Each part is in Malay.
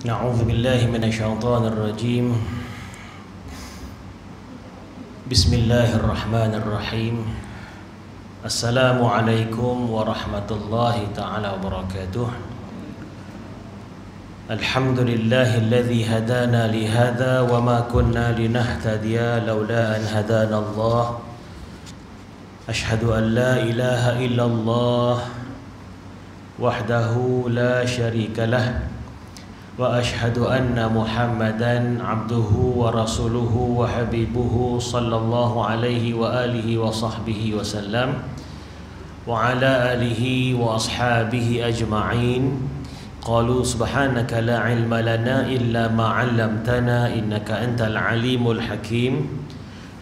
Na'udzu billahi minasyaitonir rajim. Bismillahirrahmanirrahim. Assalamualaikum warahmatullahi ta'ala wabarakatuh. Alhamdulillahilladzi hadana li hadza wa ma kunna linahtadiya laula an hadana Allah. Ashhadu an la ilaha illallah wahdahu la syarika lah. وأشهد أن محمدا عبده ورسوله وحبيبه صلى الله عليه وآله وصحبه وسلم وعلى آله وأصحابه أجمعين. قالوا سبحانك لا علم لنا إلا ما علمتنا إنك أنت العليم الحكيم.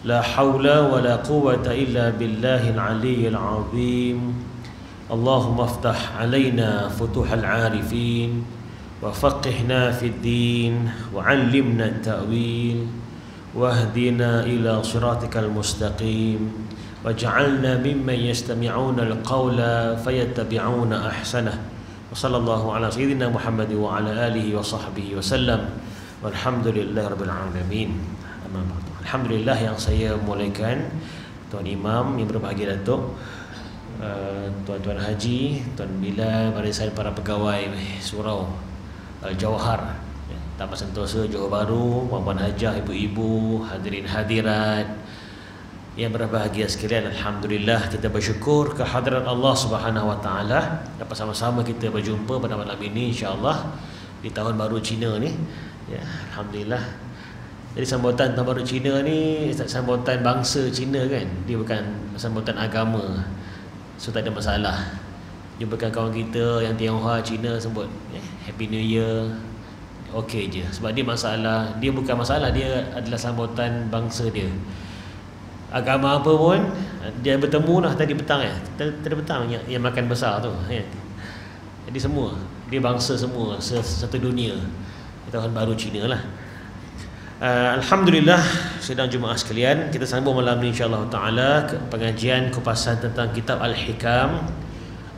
لا حول ولا قوة إلا بالله العلي العظيم. اللهم افتح علينا فتوح العارفين وفقهنا في الدين وعلمنا التأويل واهدنا إلى صراطك المستقيم واجعلنا ممن يستمعون القول فيتبعون أحسنه وصلى الله على سيدنا محمد وعلى آله وصحبه وسلم والحمد لله رب العالمين. Alhamdulillah, yang saya mulaikan Tuan Imam yang berbahagia Datuk, Tuan-Tuan Haji, Tuan Bilal, barisan para pegawai surau Al-Jawhar, Taman Sentosa, Johor Bahru, Puan-puan hajah, ibu-ibu, hadirin hadirat yang berbahagia sekalian. Alhamdulillah, kita bersyukur kehadiran Allah Subhanahu Wa Taala dapat sama-sama kita berjumpa pada malam ini, insya-Allah di tahun baru Cina ni. Ya, alhamdulillah. Jadi sambutan tahun baru Cina ni sambutan bangsa Cina kan, dia bukan sambutan agama, so tak ada masalah. Jumpakan kawan kita yang Tionghoa Cina sebut Happy New Year, okey je, sebab dia bukan masalah, dia adalah sambutan bangsa dia. Agama apa pun dia bertemu lah tadi petang tadi petang yang makan besar tu ya. Jadi semua dia bangsa semua satu dunia di tahun baru Cina lah. Alhamdulillah, sedang jemaah sekalian, kita sambung malam ni insya-Allah taala pengajian kupasan tentang kitab Al-Hikam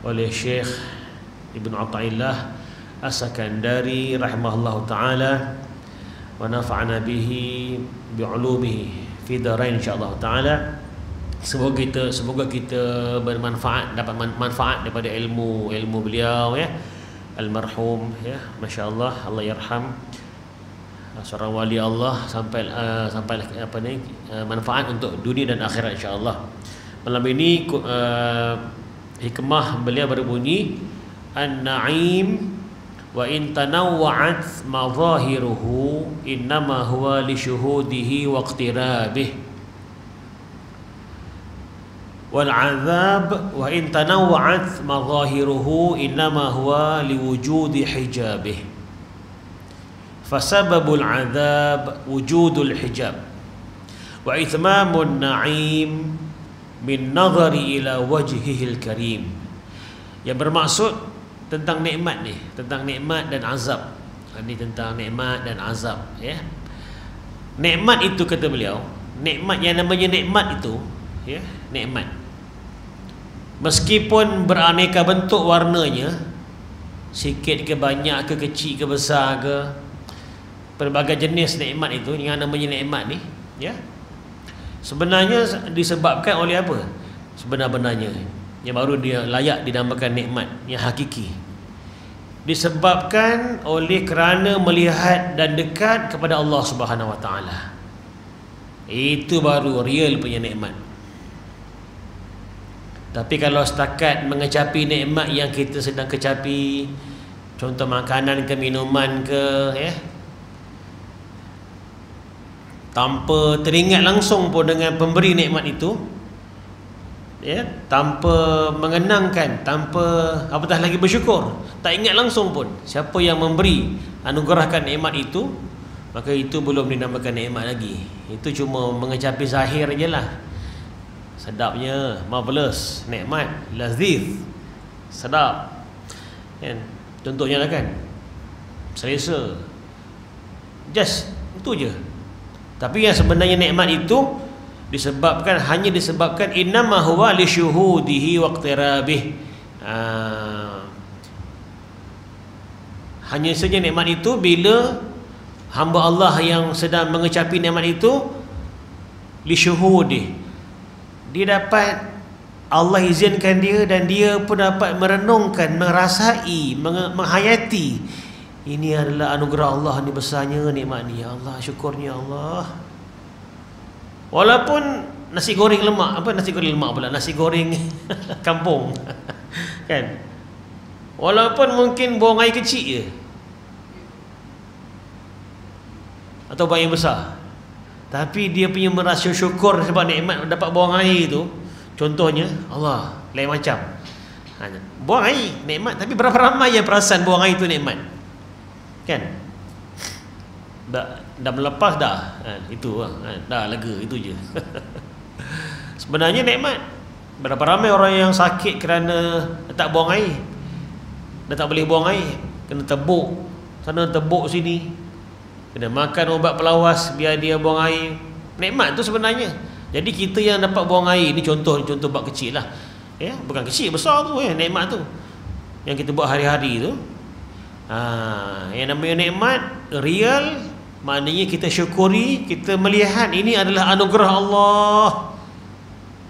oleh Syekh Ibn Athaillah As-Sakandari rahimahullah ta'ala wa nafa'ana bihi bi'ulumihi fi darain insyaAllah ta'ala. Semoga kita bermanfaat, dapat manfaat daripada ilmu beliau ya, almarhum ya, masya-Allah, Allah yarham, seorang wali Allah, sampai manfaat untuk dunia dan akhirat insya-Allah. Malam ini hikmah beliau berbunyi an-na'im wa in tanawwa'at madhahiruhu innama huwa li syuhudihi wa iqtirabih wal 'adzab wa in tanawwa'at madhahiruhu innama huwa li wujudi hijabih fasababul 'adzab wujudul hijab wa ithmamun na'im min nazari ila wajhihil karim. Yang bermaksud tentang nikmat ni, tentang nikmat dan azab. Ini tentang nikmat dan azab ya. Nikmat itu kata beliau, nikmat yang namanya nikmat itu ya, nikmat meskipun beraneka bentuk warnanya, sikit ke banyak ke kecil ke besar ke, pelbagai jenis nikmat itu yang namanya nikmat ni ya, sebenarnya disebabkan oleh apa? Sebenar-benarnya yang baru dia layak dinamakan nikmat yang hakiki, disebabkan oleh kerana melihat dan dekat kepada Allah Subhanahu Wa Taala. Itu baru real punya nikmat. Tapi kalau setakat mengecapi nikmat yang kita sedang kecapi, contoh makanan ke minuman ke ya, tanpa teringat langsung pun dengan pemberi nikmat itu ya, tanpa mengenangkan, tanpa apatah lagi bersyukur, tak ingat langsung pun siapa yang memberi anugerahkan nikmat itu, maka itu belum dinamakan nikmat lagi. Itu cuma mengecapi zahir je lah, sedapnya, marvelous, nikmat, laziz, sedap kan, contohnya lah kan, selesa, just itu je. Tapi yang sebenarnya nikmat itu hanya disebabkan innama huwa li syuhudihi wa iqtirabih, Hanya saja nikmat itu bila hamba Allah yang sedang mengecapi nikmat itu li syuhudi, dia dapat, Allah izinkan dia dan dia pun dapat merenungkan, merasai, menghayati, ini adalah anugerah Allah ni, besarnya nikmat ni, ya Allah, syukurnya Allah. Walaupun nasi goreng lemak, nasi goreng kampung kan, walaupun mungkin buang air kecil je atau buang air besar, tapi dia punya merasa syukur sebab nikmat dapat buang air tu. Contohnya Allah lain macam, buang air nikmat, tapi berapa ramai yang perasan buang air tu nikmat kan? Dah melepas dah, itu dah lega, itu je. Sebenarnya nikmat. Berapa ramai orang yang sakit kerana tak buang air, dah tak boleh buang air, kena tebuk sana tebuk sini, kena makan ubat pelawas biar dia buang air. Nikmat tu sebenarnya. Jadi kita yang dapat buang air, ni contoh bab kecil lah, ya, bukan kecil, besar tu, nikmat tu yang kita buat hari-hari tu. Yang namanya nikmat real, maknanya kita syukuri, kita melihat ini adalah anugerah Allah,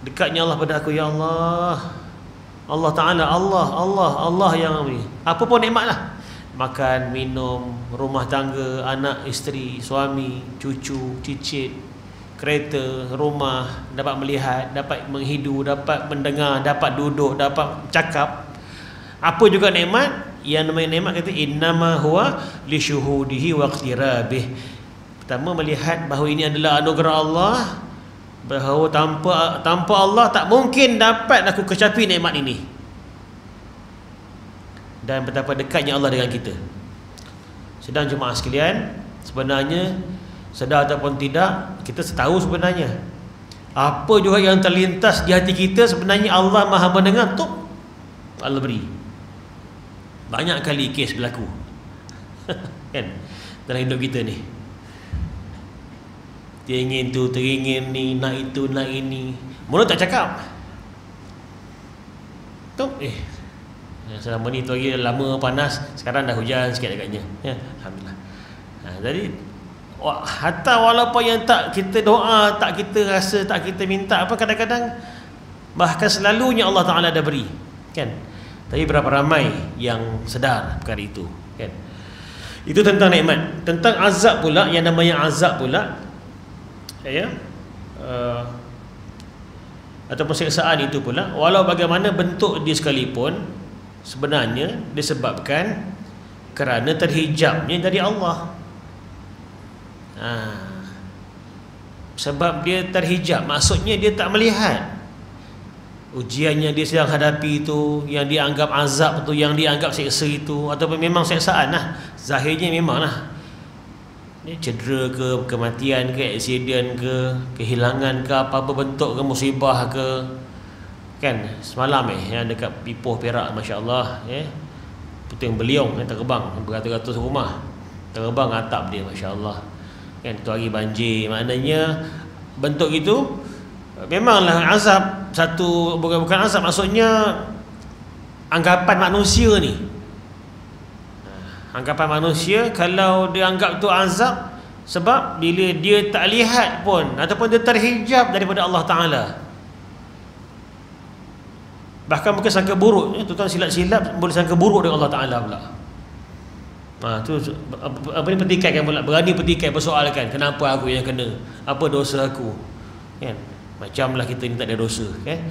dekatnya Allah pada aku, ya Allah, Allah Ta'ala, Allah yang ni, apa pun nikmat lah, makan, minum, rumah tangga, anak, isteri, suami, cucu, cicit, kereta, rumah, dapat melihat, dapat menghidu, dapat mendengar, dapat duduk, dapat cakap, apa juga nikmat. Yang namanya nikmat kata innama huwa li syuhudihi wa iqtirabih. Pertama, melihat bahawa ini adalah anugerah Allah, bahawa tanpa Allah tak mungkin dapat aku kecapi nikmat ini, dan betapa dekatnya Allah dengan kita. Sedang jemaah sekalian, sebenarnya sedar ataupun tidak, kita tahu sebenarnya apa juga yang terlintas di hati kita, sebenarnya Allah Maha mendengar tu Allah beri. Banyak kali kes berlaku kan dalam hidup kita ni, teringin tu, teringin ni, nak itu, nak ini, mula tak cakap tu, selama ni tu lagi lama panas, sekarang dah hujan sikit agaknya, ya, Alhamdulillah. Jadi hatta walaupun yang tak kita doa, tak kita rasa, tak kita minta apa, kadang-kadang bahkan selalunya Allah Ta'ala dah beri kan. Tapi berapa ramai yang sedar perkara itu kan? Itu tentang nikmat. Tentang azab pula, yang namanya azab pula, ya, ataupun siksaan itu pula, walau bagaimana bentuk dia sekalipun, sebenarnya disebabkan kerana terhijabnya dari Allah. Sebab dia terhijab, maksudnya dia tak melihat ujiannya dia sedang hadapi itu, yang dia anggap azab tu, yang dia anggap seksa itu, ataupun memang seksaan lah, zahirnya memang lah, dia cedera ke, kematian ke, aksiden ke, kehilangan ke, apa-apa bentuk ke, musibah ke kan. Semalam yang dekat Ipoh Perak, Masya Allah, puting beliung terbang beratus-ratus rumah, terbang atap dia, Masya Allah kan. Tu hari banjir, maknanya bentuk itu memanglah azab. Satu bukan azab, maksudnya anggapan manusia ni, anggapan manusia kalau dia anggap tu azab, sebab bila dia tak lihat pun ataupun dia terhijab daripada Allah Ta'ala, bahkan mungkin sangka buruk, tuan silap-silap boleh sangka buruk dengan Allah Ta'ala pula. Tu apa ni, petikaikan pula, berani petikai, persoalkan kenapa aku yang kena, apa dosa aku kan. Macamlah kita ni tak ada dosa kan?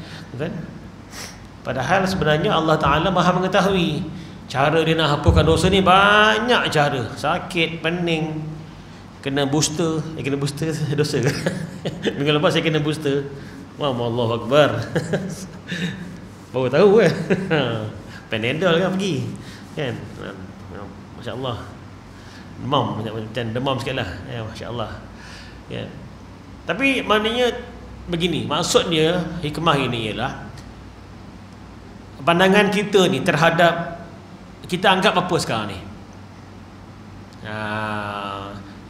Padahal sebenarnya Allah Ta'ala Maha mengetahui cara dia nak hapuskan dosa ni, banyak cara. Sakit, pening, kena booster, kena booster dosa ke? Minggu lepas saya kena booster, Allahu Akbar. Baru tahu kan. Panadol kan pergi kan, Masya Allah, demam, macam demam sikit lah, Masya Allah ya. Tapi maknanya begini, maksudnya hikmah ini ialah pandangan kita ni terhadap, kita anggap apa sekarang ni,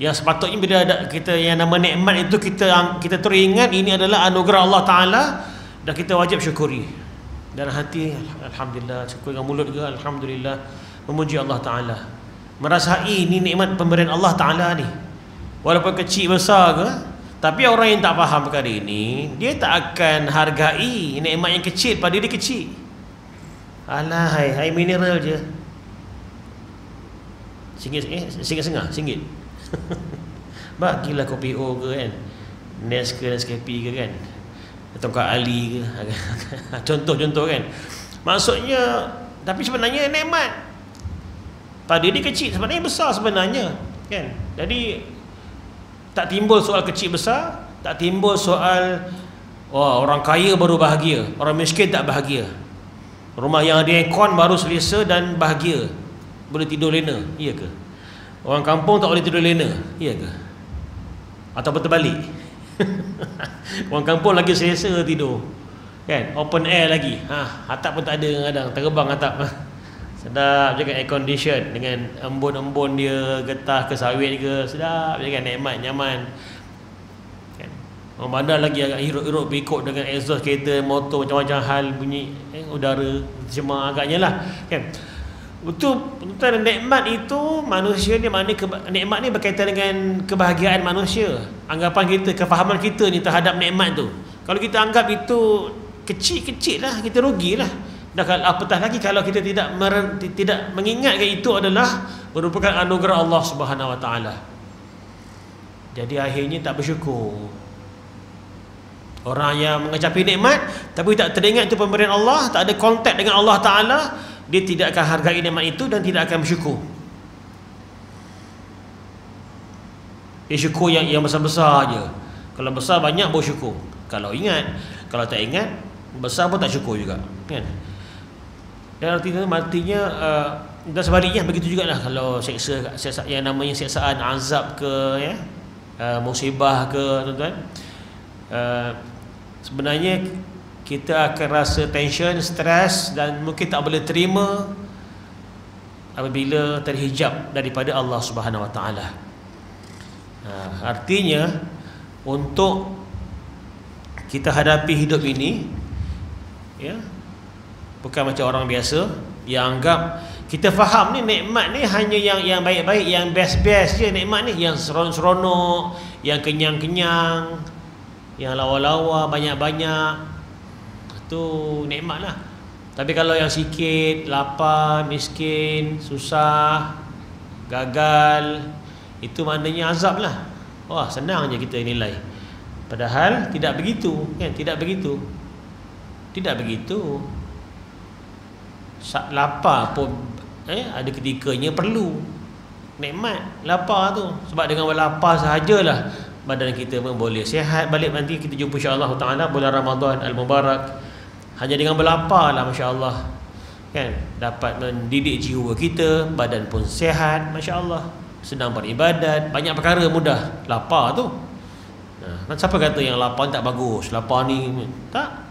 yang sepatutnya bila ada kita yang nama nikmat itu, kita teringat ini adalah anugerah Allah Ta'ala, dan kita wajib syukuri dalam hati, Alhamdulillah, syukur dengan mulut juga Alhamdulillah, memuji Allah Ta'ala. merasai ni nikmat pemberian Allah Ta'ala ni, walaupun kecil besar ke. Tapi orang yang tak faham perkara ini, dia tak akan hargai nikmat yang kecil pada dia kecil. Alah, hai mineral je, RM1.5 bagilah kopi O ke kan, Nescafe ke kan, atau Kak Ali ke contoh-contoh kan. Maksudnya, tapi sebenarnya nikmat pada dia kecil, sebenarnya besar sebenarnya kan. Jadi tak timbul soal kecil besar, tak timbul soal orang kaya baru bahagia, orang miskin tak bahagia. Rumah yang ada aircon baru selesa dan bahagia, boleh tidur lena, iya ke? Orang kampung tak boleh tidur lena, iya ke? Atau berbalik. Orang kampung lagi selesa tidur kan, open air lagi, atap pun tak ada, kadang terbang atap. Sedap je kan, air condition dengan embun-embun dia, getah ke sawit ke, sedap je kan, nikmat, nyaman kan. Orang bandar lagi agak hiruk-hiruk pikuk dengan exhaust kereta, motor, macam-macam hal bunyi udara cemar agaknya lah kan. Betul nikmat itu manusia ni, maknanya nikmat ni berkaitan dengan kebahagiaan manusia. Anggapan kita, kefahaman kita ni terhadap nikmat tu, kalau kita anggap itu kecil-kecil lah, kita rugilah. Dan apatah lagi kalau kita tidak mengingatkan itu adalah merupakan anugerah Allah Subhanahu Wa Taala. Jadi akhirnya tak bersyukur. Orang yang mengecapi nikmat tapi tak teringat itu pemberian Allah, tak ada kontak dengan Allah Ta'ala, dia tidak akan hargai nikmat itu dan tidak akan bersyukur. Dia syukur yang besar-besar je. Kalau besar banyak baru syukur. Kalau ingat, kalau tak ingat, besar pun tak syukur juga kan. Dan artinya dan sebaliknya begitu jugalah. Kalau seksa yang namanya siksaan azab ke ya, musibah ke tuan-tuan, sebenarnya kita akan rasa tension, stres dan mungkin tak boleh terima apabila terhijab daripada Allah Subhanahu Wa Taala. Artinya untuk kita hadapi hidup ini ya, bukan macam orang biasa yang anggap kita faham ni nikmat ni hanya yang baik-baik, yang best-best je nikmat ni, yang seronok-seronok, yang kenyang-kenyang, yang lawa-lawa, banyak-banyak, tu nikmat lah. Tapi kalau yang sikit, lapar, miskin, susah, gagal, itu maknanya azab lah. Wah, senang je kita nilai. Padahal tidak begitu kan, tidak begitu. Tidak begitu. Lapar pun ada ketikanya perlu nikmat lapar tu, sebab dengan berlapar sahajalah badan kita pun boleh sihat balik. Nanti kita jumpa insya-Allah taala bulan Ramadan al-Mubarak, hanya dengan berlapar lah masya-Allah kan, dapat mendidik jiwa kita, badan pun sihat masya-Allah, senang beribadat, banyak perkara mudah. Lapar tu siapa kata yang lapar tak bagus, lapar ni tak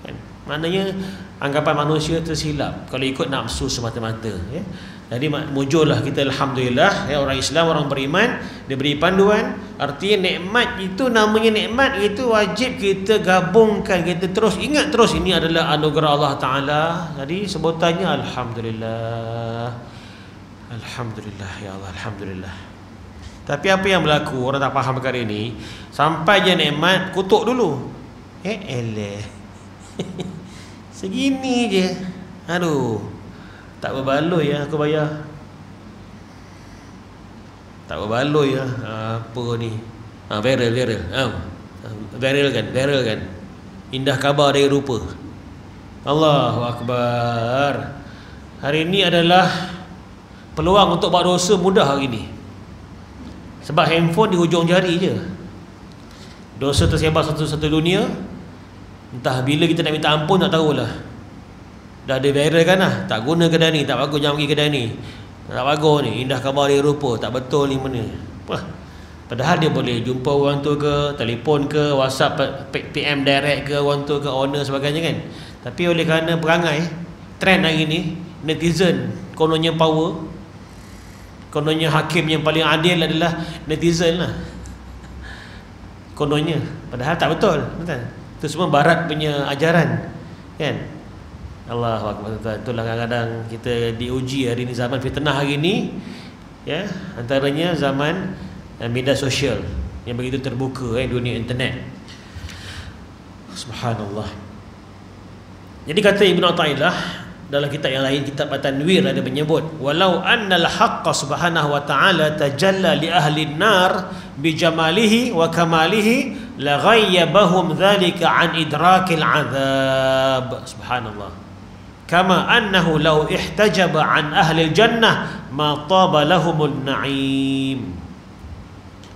kan? Maknanya anggapan manusia tersilap kalau ikut nafsu semata-mata ya. Jadi muncullah kita alhamdulillah ya, orang Islam, orang beriman, diberi panduan. Artinya nikmat itu, namanya nikmat itu wajib kita gabungkan, kita terus ingat terus ini adalah anugerah Allah Ta'ala. Jadi sebutannya alhamdulillah, alhamdulillah ya Allah, alhamdulillah. Tapi apa yang berlaku, orang tak faham perkara ini, sampai je nikmat kutuk dulu. Eleh segini je, aduh, tak berbaloi ya aku bayar, tak berbaloi ya. Apa ni, viral kan, indah khabar dari rupa. Allahu Akbar. Hari ini adalah peluang untuk buat dosa mudah hari ini, sebab handphone di hujung jari je. Dosa tersebar satu dunia. Entah bila kita nak minta ampun tak tahulah. Dah ada viral kan lah, tak guna kedai ni, tak bagus, jangan pergi kedai ni, tak bagus ni, indah khabar dari rupa, tak betul ni mana. Padahal dia boleh jumpa orang tu ke, telefon ke, WhatsApp, PM direct ke orang tu ke, owner sebagainya kan. Tapi oleh kerana perangai trend hari ni, netizen kononnya power, kononnya hakim yang paling adil adalah netizen lah kononnya, padahal tak betul, betul. Itu semua barat punya ajaran kan. Allahu Akbar. Itulah kadang-kadang kita diuji hari ni, zaman fitnah hari ni, Ya, antaranya zaman media sosial yang begitu terbuka, dunia internet. Subhanallah. Jadi kata Ibn Athaillah dalam kitab yang lain, kitab At-Tanwir, ada menyebut, walau annal haqqa subhanahu wa ta'ala tajalla li ahli an-nar bi jamalihi wa kamalihi la ghayyabahum dhalika an idrakil azab. Subhanallah. Kama annahu law ihtajaba an ahli al-jannah ma taba lahumul na'im.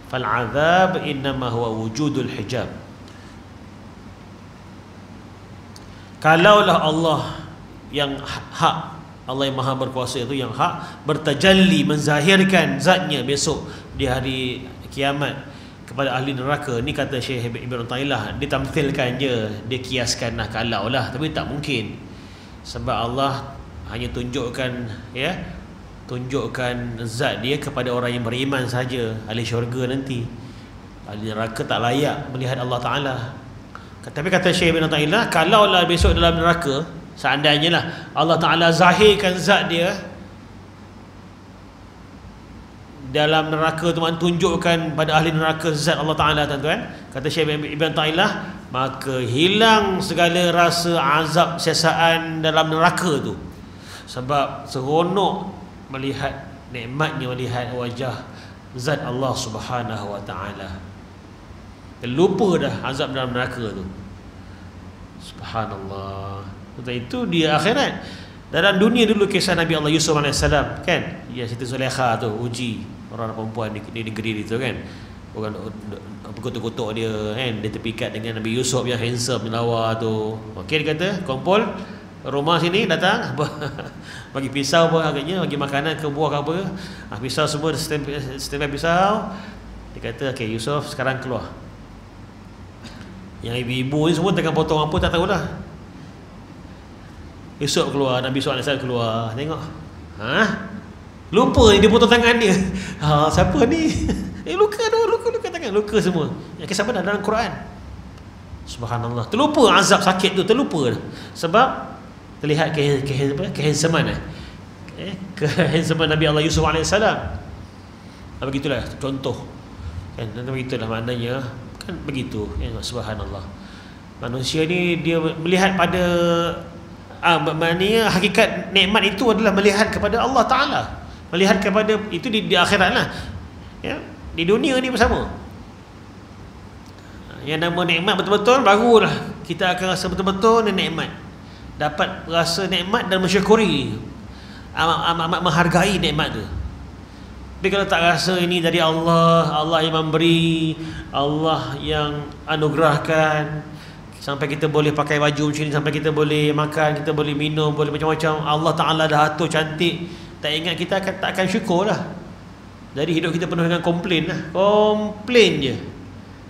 Fal azab innama huwa wujudul hijab. Kalaulah Allah yang hak, Allah yang maha berkuasa itu yang hak, bertajalli, menzahirkan zatnya besok di hari kiamat kepada ahli neraka. Ni kata Syekh Ibn Athaillah, ditamthilkan je, dia kiaskan lah, kalau lah, tapi tak mungkin. Sebab Allah hanya tunjukkan tunjukkan zat dia kepada orang yang beriman saja, ahli syurga nanti. Ahli neraka tak layak melihat Allah Ta'ala. Tapi kata Syekh Ibn Athaillah, kalaulah besok dalam neraka, seandainya lah Allah Ta'ala zahirkan zat dia dalam neraka tu, tunjukkan pada ahli neraka zat Allah Ta'ala, tuan-tuan, kata Syekh Ibn Athaillah, maka hilang segala rasa azab siasaan dalam neraka tu. Sebab seronok melihat nikmatnya, melihat wajah zat Allah Subhanahu wa Ta'ala. Lupa dah azab dalam neraka tu. Subhanallah. Itu dia akhirat. Dalam dunia dulu kisah Nabi Allah Yusuf AS, kan? Ya, Siti Zulaikha tu uji orang perempuan di negeri itu, kan? Orang kutuk-kutuk dia, kan? Dia terpikat dengan Nabi Yusuf yang handsome, lawa tu. Okey, dia kata, kumpul rumah sini, datang bagi pisau pun agaknya, bagi makanan ke buah ke apa. Pisau semua, setiap pisau. Dia kata, okey Yusuf, sekarang keluar. Yang ibu-ibu ni semua tengah potong apa tak tahulah. Esok keluar, Nabi SAW keluar, tengok. Lupa dia potong tangan dia. Siapa ni? Luka tangan, luka semua. Yang kisah benar dalam Quran. Subhanallah. Terlupa azab sakit tu, terlupa dah. Sebab terlihat kehansaman kehansaman Nabi Allah Yusuf AS. Begitulah contoh. Kan begitulah maknanya. Kan begitu, subhanallah. Manusia ni dia melihat pada maknanya hakikat nikmat itu adalah melihat kepada Allah Ta'ala, melihat kepada itu di akhirat lah, ya. Di dunia ni bersama, yang nama nikmat betul-betul, barulah kita akan rasa betul-betul nikmat, dapat rasa nikmat dan mensyukuri, amat menghargai nikmat tu. Tapi kalau tak rasa ini dari Allah, Allah yang memberi, Allah yang anugerahkan, sampai kita boleh pakai baju macam ni, sampai kita boleh makan, kita boleh minum, boleh macam-macam, Allah Ta'ala dah atur cantik, tak ingat, kita tak akan syukur lah. Jadi hidup kita penuh dengan komplain lah. Komplain je,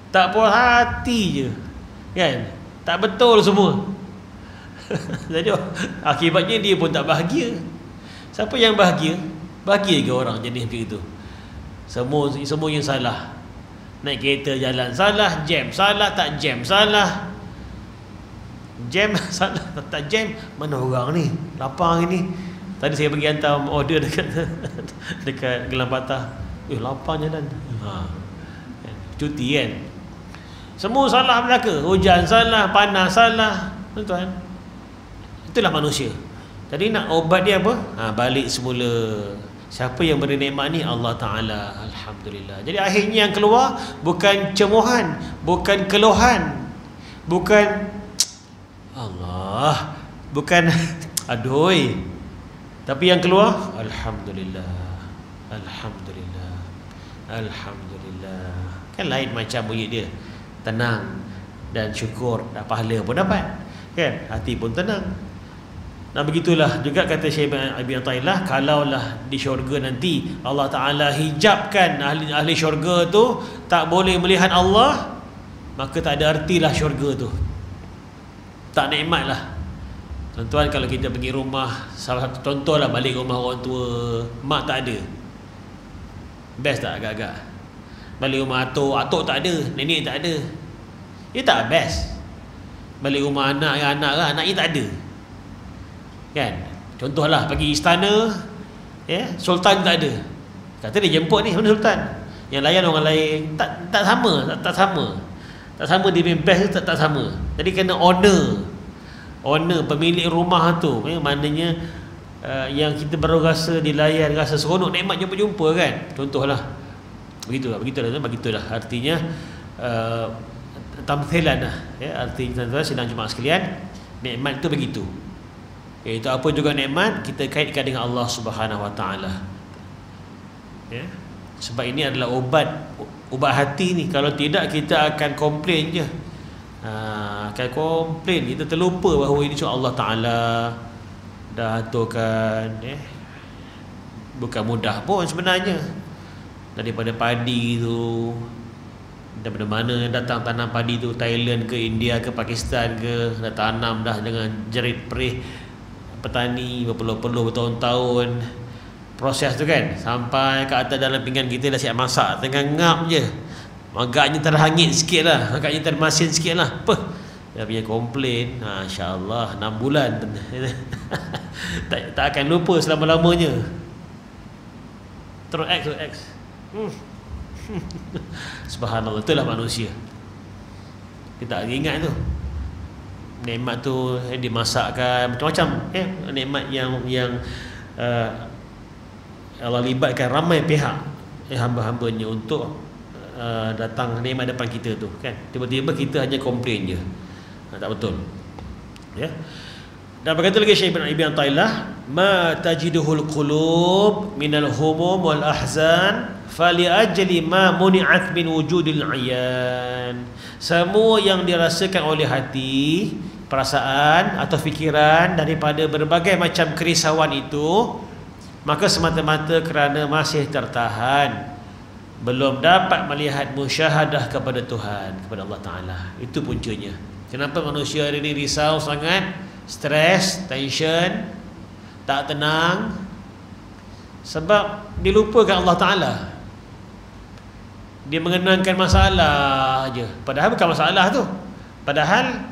tak puas hati je, kan? Tak betul semua. Jadi akibatnya dia pun tak bahagia. Siapa yang bahagia? Bahagia ke orang jenis begitu? Semua yang salah. Naik kereta jalan salah, jam salah, tak jam salah. Jam salah, tak jam. Mana orang ni? Lapang ini. Tadi saya pergi hantar order dekat Gelang Patah. Lapang jalan. Cuti kan. Semua salah belaka. Hujan salah, panas salah. Tuan-tuan, itulah manusia. Jadi nak obat dia apa? Balik semula. Siapa yang beri nikmat ni? Allah Ta'ala. Alhamdulillah. Jadi akhirnya yang keluar bukan cemohan, bukan keluhan, bukan Allah, bukan aduh, tapi yang keluar Alhamdulillah, Alhamdulillah, Alhamdulillah. Kan lain macam bunyi dia, tenang dan syukur, pahala pun dapat, kan? Hati pun tenang. Nah, begitulah juga kata Syekh Ibn Athaillah, kalaulah di syurga nanti Allah Ta'ala hijabkan ahli syurga tu tak boleh melihat Allah, maka tak ada artilah syurga tu, tak nikmat lah. Tuan-tuan, kalau kita pergi rumah, salah satu contoh lah, balik rumah orang tua, mak tak ada, best tak agak-agak? Balik rumah atuk tak ada, nenek tak ada, dia tak best. Balik rumah anak lah, anaknya tak ada, kan? Contohlah pergi istana, ya, sultan tak ada, Kata dia jemput ni, mana sultan? Yang layan orang lain, tak sama, tak sama. Tak sama dia punya best tu tak sama. Jadi kena owner pemilik rumah tu, maknanya yang kita baru rasa dilayan, rasa seronok, nikmat jumpa kan. Contohlah. Begitulah. Artinya tamthilan lah, ya, artinya tuan-tuan sidang Jumaat sekalian, nikmat itu begitu. Iaitu apa juga nikmat kita kaitkan dengan Allah Subhanahu Wa Taala. Ya. Sebab ini adalah ubat hati ni. Kalau tidak kita akan komplain je. Akan komplain, kita terlupa bahawa ini cuma Allah Taala dah aturkan, bukan mudah pun sebenarnya. Daripada padi tu, daripada mana datang tanam padi tu, Thailand ke India ke Pakistan ke, dah tanam dah dengan jerit perih petani berpuluh-puluh bertahun-tahun proses tu kan, sampai ke atas dalam pinggan kita dah siap masak, tengah ngap je, agaknya terhangit sikit lah, agaknya termasin sikit lah, apa dia punya komplain. Insya-Allah 6 bulan tak akan lupa selama-lamanya. Terus X Subhanallah, itulah manusia. Kita ingat tu nikmat tu dimasakkan macam-macam, nikmat yang Allah libatkan ramai pihak, hamba-hambanya untuk datang nikmat depan kita tu kan. Tiba-tiba kita hanya komplain je. Tak betul, ya. Dan berkata lagi Syekh Ibn Athaillah, ma tajiduhul qulub minal humum wal ahzan fali ajli ma muni'at min wujudil ayan. Semua yang dirasakan oleh hati, perasaan atau fikiran daripada berbagai macam kerisauan itu, maka semata-mata kerana masih tertahan, belum dapat melihat musyahadah kepada Tuhan, kepada Allah Ta'ala. Itu puncanya. Kenapa manusia hari ini risau sangat, stres, tension, tak tenang? Sebab dia lupakan Allah Ta'ala. Dia mengenangkan masalah je, padahal bukan masalah tu. Padahal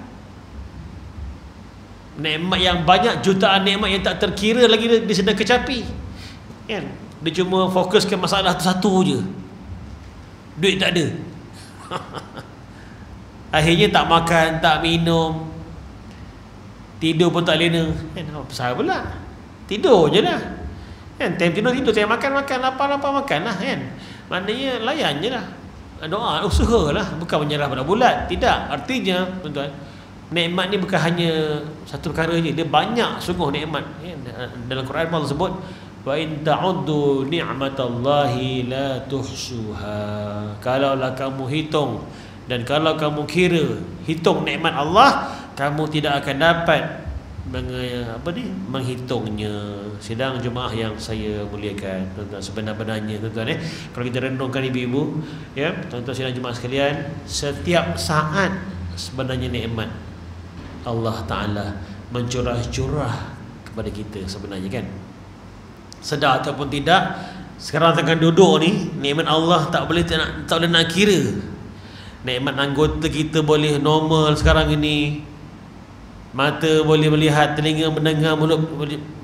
nikmat yang banyak, jutaan nikmat yang tak terkira lagi dia sedang kecapi kan. Dia cuma fokuskan masalah tu satu je, duit tak ada. Akhirnya tak makan, tak minum, tidur pun tak lena kan. Pasal pula tidur je lah kan. Time tidur, time makan, lapar makan lah kan. Maknanya layan je lah, doa, usaha lah, bukan menyerah pada bulat. Tidak, artinya tuan-tuan, nikmat ni bukan hanya satu perkara je, dia banyak sungguh nikmat. Dalam Quran Allah sebut, wa in ta'uddu ni'matallahi la tuhsuha. Kalaulah kamu hitung dan kalau kamu hitung nikmat Allah, kamu tidak akan dapat menghitungnya. Sidang Jumaah yang saya muliakan, tuan-tuan, sebenar-benarnya tuan-tuan, kalau kita renungkan ibu-ibu, ya, tuan-tuan sidang Jumaah sekalian, setiap saat sebenarnya nikmat Allah Ta'ala mencurah-curah kepada kita sebenarnya kan. Sedar ataupun tidak, sekarang tengah duduk ni, nikmat Allah tak boleh nak kira. Nikmat anggota kita boleh normal sekarang ini, mata boleh melihat, telinga mendengar, mulut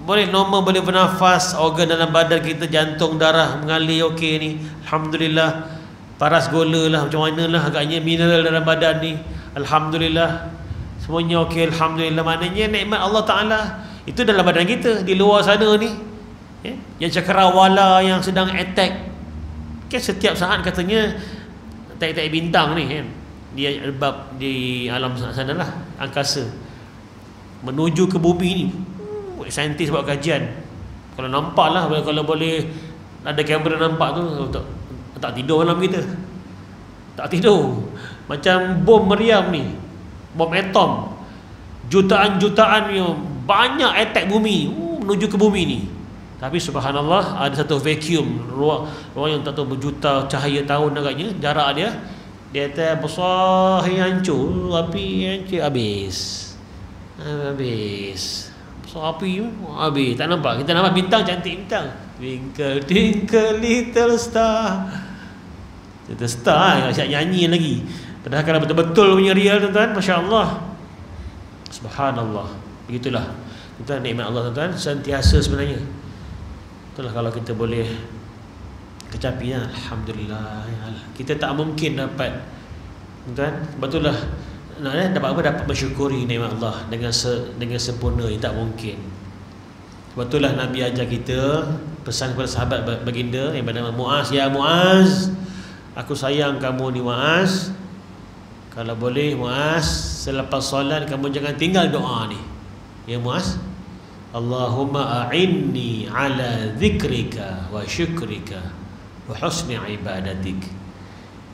boleh normal, boleh bernafas, organ dalam badan kita, jantung, darah mengalir okey ni, alhamdulillah. Paras gula lah macam mana lah agaknya, mineral dalam badan ni, alhamdulillah, semuanya okey, alhamdulillah. Maknanya nikmat Allah Ta'ala itu dalam badan kita. Di luar sana ni, yang cakrawala yang sedang attack kan, setiap saat katanya attack bintang ni kan, dia bab di alam sana lah, angkasa menuju ke bumi ni. Saintis buat kajian, kalau nampak lah, kalau boleh ada kamera nampak tu, tak tidur malam kita, tak tidur. Macam bom meriam ni, bom atom, jutaan-jutaan yang banyak attack bumi, menuju ke bumi ni. Tapi subhanallah, ada satu vacuum, ruang yang tak tahu berjuta cahaya tahun agaknya jarak dia kata besar, hancur, api hancur, habis api habis, tak nampak. Kita nampak bintang, cantik bintang, twinkle twinkle little star, siap nyanyi lagi. Padahal kalau betul-betul punya real tuan-tuan, masya-Allah, subhanallah. Begitulah tuan-tuan, nikmat Allah tuan-tuan sentiasa sebenarnya. Itulah kalau kita boleh kecapi lah. Alhamdulillah. Kita tak mungkin dapat, kan? Betul lah. Dapat apa? Dapat bersyukuri nikmat Allah dengan sempurna. Tak mungkin. Betul lah Nabi ajar kita, pesan kepada sahabat baginda yang bernama Muaz, ya Muaz, aku sayang kamu ni Muaz. Kalau boleh Muaz, selepas solat kamu jangan tinggal doa ni. Ya Muaz, Allahumma a'inni ala zikrika wa syukrika wa husni ibadatik.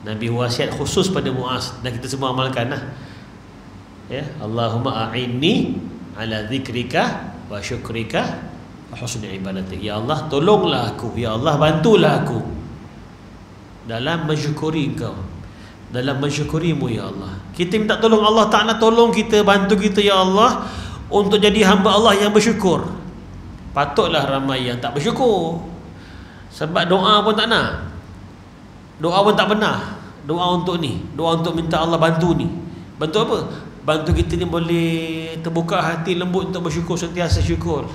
Nabi wasiat khusus pada Muaz dan kita semua amalkan lah. Ya, Allahumma a'inni ala zikrika wa syukrika wa husni ibadatik. Ya Allah, tolonglah aku. Ya Allah, bantulah aku dalam mensyukuri Engkau, dalam mensyukurimu ya Allah. Kita minta tolong Allah Ta'ala, tolong kita, bantu kita ya Allah untuk jadi hamba Allah yang bersyukur. Patutlah ramai yang tak bersyukur, sebab doa pun tak nak, doa pun tak pernah. Doa untuk ni, doa untuk minta Allah bantu ni. Bantu apa? Bantu kita ni boleh terbuka hati lembut untuk bersyukur, sentiasa syukur.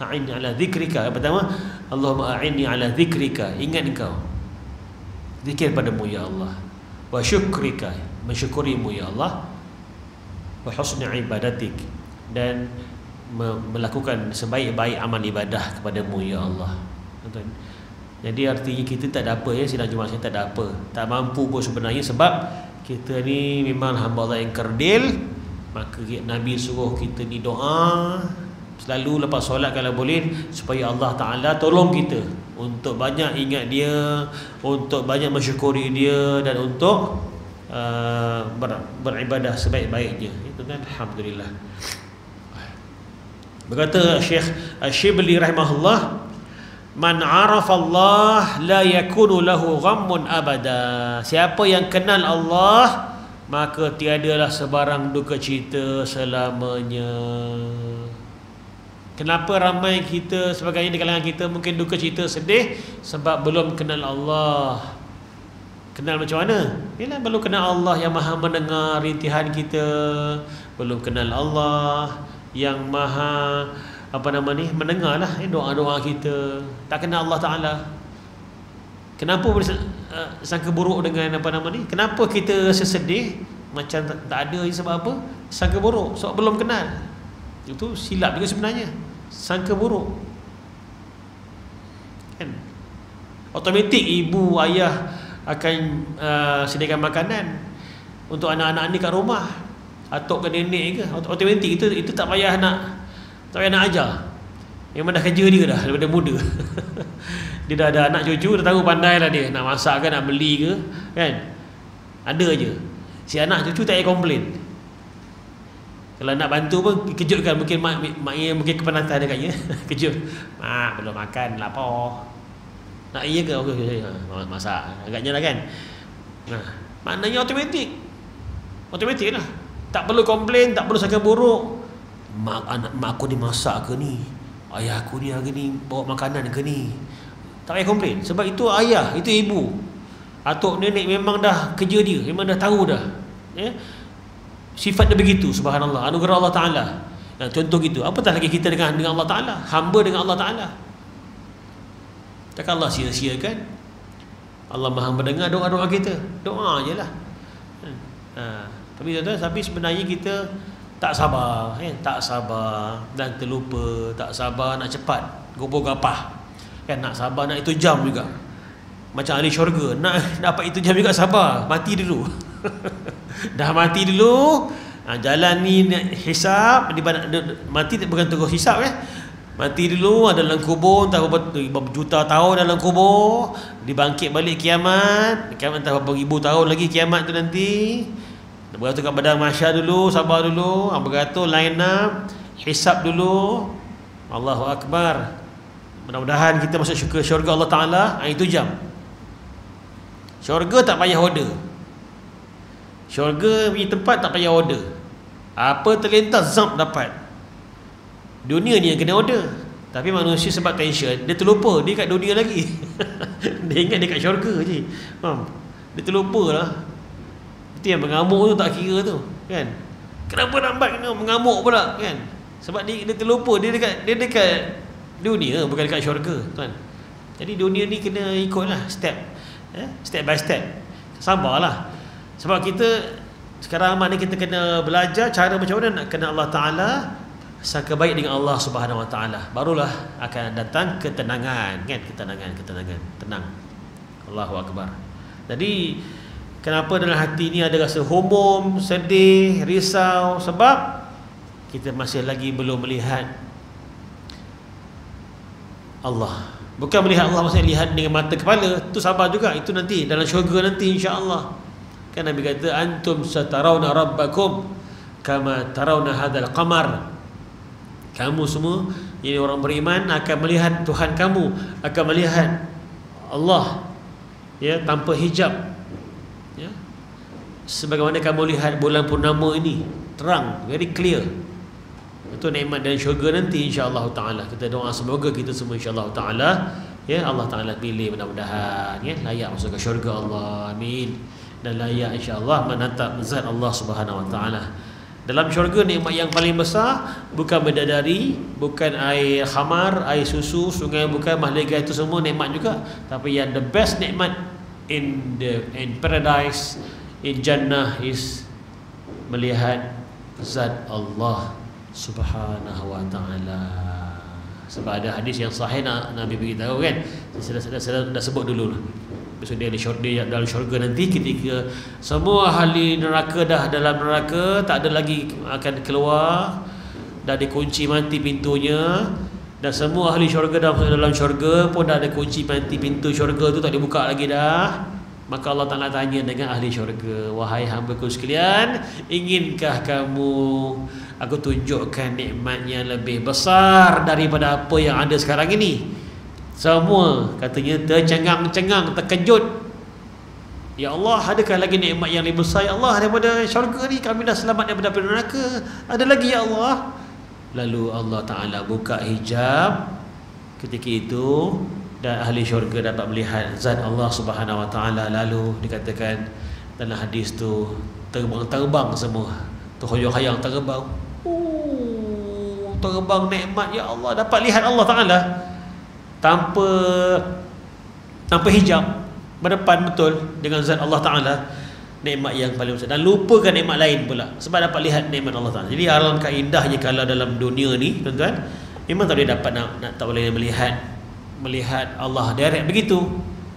A'inni ala zikrika. Yang pertama, Allahumma a'inni ala zikrika, ingat Engkau, zikir padamu ya Allah, wa syukrika, mensyukurimu ya Allah, wa husni ibadatik, dan melakukan sebaik-baik amal ibadah kepadamu ya Allah. Jadi artinya kita tak ada apa ya, sidang Jumaat saya tak ada apa, tak mampu pun sebenarnya, sebab kita ni memang hamba Allah yang kerdil. Maka Nabi suruh kita ni doa selalu lepas solat kalau boleh, supaya Allah Ta'ala tolong kita untuk banyak ingat Dia, untuk banyak mensyukuri Dia, dan untuk beribadah sebaik-baiknya. Itu kan, alhamdulillah. Berkata Syekh Asy-Syibli rahimahullah, man arafa Allah la yakunu lahu ghammun abada. Siapa yang kenal Allah, maka tiadalah sebarang duka cita selamanya. Kenapa ramai kita sebagainya di kalangan kita mungkin duka cita, sedih? Sebab belum kenal Allah. Kenal macam mana? Ialah belum kenal Allah yang maha mendengar rintihan kita, belum kenal Allah yang maha mendengar lah doa-doa kita. Tak kenal Allah Ta'ala. Kenapa boleh sangka buruk dengan kenapa kita rasa sedih macam tak ada je? Sebab apa? Sangka buruk, sebab belum kenal. Itu silap juga sebenarnya, sangka buruk kan. Automatik ibu ayah akan sediakan makanan untuk anak-anak ni kat rumah, atuk ke nenek ke, automatik. Itu tak payah nak ajar. Memang dah kerja dia dah daripada muda. Dia dah ada anak cucu, dah tahu pandai lah dia nak masak ke, nak beli ke, kan. Ada je. Si anak cucu tak payah komplain. Kalau nak bantu pun kejutkan. Mungkin mak mungkin kepenatan dia katnya. Kejut, mak belum makan, lapar. Nak iya ke? Okay, masak agaknya lah kan. Nah, maknanya automatik lah. Tak perlu komplain, tak perlu sangka buruk. Mak aku ni masak ke ni, ayah aku ni hari ni bawa makanan ke ni. Tak payah komplain, sebab itu ayah, itu ibu, atuk nenek memang dah kerja dia, memang dah tahu dah ya? Sifat dia begitu, subhanallah, anugerah Allah Ta'ala. Contoh gitu, apatah lagi kita dengan Allah Ta'ala, hamba dengan Allah Ta'ala. Takkan Allah sia-siakan? Allah maha mendengar doa-doa kita, doa je lah. Tapi sebenarnya kita tak sabar, tak sabar dan terlupa, tak sabar nak cepat gubur gapah, kan, nak sabar nak itu jam juga. Macam ahli syurga, nak dapat itu jam juga sabar, mati dulu. Dah mati dulu, jalan ni hisap, mati bukan terus hisap mati dulu, ada dalam kubur entah berapa juta tahun dalam kubur, dibangkit balik kiamat entah berapa ribu tahun lagi kiamat tu nanti. Beratur kat padang mahsyar dulu, sabar dulu, beratur line up, hisap dulu. Allahu Akbar. Mudah-mudahan kita masuk ke syurga Allah Ta'ala. Itu jam. Syurga tak payah order. Syurga punya tempat tak payah order. Apa terlintas zap dapat. Dunia ni yang kena order. Tapi manusia sebab tension, dia terlupa dia kat dunia lagi. Dia ingat dia kat syurga je. Faham? Dia terlupa lah. Yang mengamuk tu tak kira tu, kan. Kenapa lambat kena mengamuk pula, kan? Sebab dia terlupa dia dekat dunia, bukan dekat syurga, kan. Jadi dunia ni kena ikutlah step by step. Sabarlah. Sebab kita sekarang mana kita kena belajar cara macam mana nak kenal Allah Ta'ala, sangka baik dengan Allah Subhanahu Wa Ta'ala. Barulah akan datang ketenangan, kan? Ketenangan, tenang. Allahu Akbar. Jadi kenapa dalam hati ni ada rasa humum, sedih, risau? Sebab kita masih lagi belum melihat Allah. Bukan melihat Allah maksudnya lihat dengan mata kepala, tu sabar juga, itu nanti dalam syurga nanti insya-Allah. Kan Nabi kata antum satarawna rabbakum kama tarawna hadzal qamar. Kamu semua ini orang beriman akan melihat Tuhan kamu, akan melihat Allah ya tanpa hijab. Ya. Sebagaimana kamu lihat bulan purnama ini, terang, very clear. Itu nikmat dan syurga nanti insya-Allah taala. Kita doa semoga kita semua insya-Allah taala ya Allah Taala pilih mudah-mudahan ya layak masuk ke syurga Allah. Amin. Dan layak insya-Allah menatap zat Allah Subhanahu Wa Taala. Dalam syurga nikmat yang paling besar bukan bidadari, bukan air khamar, air susu, sungai, bukan mahligai, itu semua nikmat juga, tapi yang the best nikmat in paradise, in Jannah is melihat zat Allah Subhanahu Wa Taala. Sebab ada hadis yang sahih Nabi beritahu kan, saya dah sebut dulu lah. Besok dia dalam syurga nanti ketika semua ahli neraka dah dalam neraka, tak ada lagi akan keluar, dah dikunci mati pintunya, dan semua ahli syurga dah masuk dalam syurga pun dah ada kunci mati pintu syurga tu, tak dibuka lagi dah. Maka Allah Ta'ala tanya dengan ahli syurga, wahai hamba-Ku sekalian, inginkah kamu aku tunjukkan nikmat yang lebih besar daripada apa yang ada sekarang ini? Semua katanya tercengang-cengang, terkejut. Ya Allah, adakah lagi nikmat yang lebih besar ya Allah daripada syurga ni? Kami dah selamat daripada api neraka, ada lagi ya Allah? Lalu Allah Ta'ala buka hijab ketika itu, dan ahli syurga dapat melihat zat Allah Subhanahu Wa Taala. Lalu dikatakan dalam hadis tu, terbang semua, terhoyong-hayang terbang. Terbang nikmat ya Allah, dapat lihat Allah Taala tanpa hijab, berdepan betul dengan zat Allah Taala. Nikmat yang paling besar, dan lupakan nikmat lain pula sebab dapat lihat nikmat Allah Taala. Jadi alangkah indahnya kalau dalam dunia ni tuan-tuan, memang tak boleh dapat tak boleh melihat Allah direct begitu,